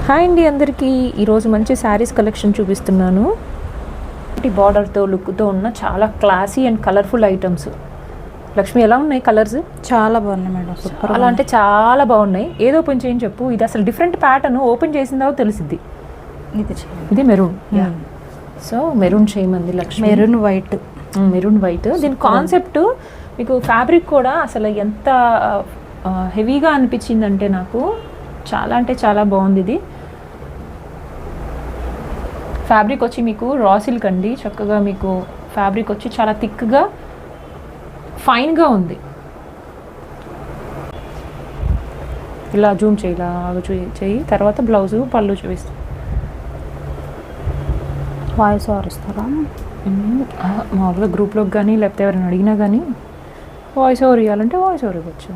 Hi అండి అందరికీ. ఈరోజు మంచి శారీస్ కలెక్షన్ చూపిస్తున్నాను. బార్డర్తో లుక్తో ఉన్న చాలా classy and colourful items. Lakshmi, ఎలా ఉన్నాయి కలర్స్? చాలా బాగున్నాయి మేడం, సూపర్. అలా అంటే చాలా బాగున్నాయి. ఏదో ఓపెన్ చేయని చెప్పు. ఇది అసలు డిఫరెంట్ ప్యాటర్న్. ఓపెన్ చేసిందో తెలిసిద్ది. ఇది మెరూన్. సో మెరూన్ చేయమంది Lakshmi. Maroon white. Maroon white. దీని కాన్సెప్ట్ మీకు ఫ్యాబ్రిక్ కూడా అసలు ఎంత హెవీగా అనిపించిందంటే నాకు చాలా అంటే చాలా బాగుంది. ఇది ఫ్యాబ్రిక్ వచ్చి మీకు రా సిల్క్ అండి. చక్కగా మీకు ఫ్యాబ్రిక్ వచ్చి చాలా థిక్గా ఫైన్గా ఉంది. ఇలా జూమ్ చేయి, ఇలా చేయి. తర్వాత బ్లౌజు పళ్ళు చూపిస్తాం. వాయిస్ ఓవర్ ఇస్తారా? మామూలుగా గ్రూప్లోకి కానీ లేకపోతే ఎవరైనా అడిగినా కానీ వాయిస్ ఓవర్ ఇవ్వాలంటే వాయిస్ ఓవర్ ఇవ్వచ్చు.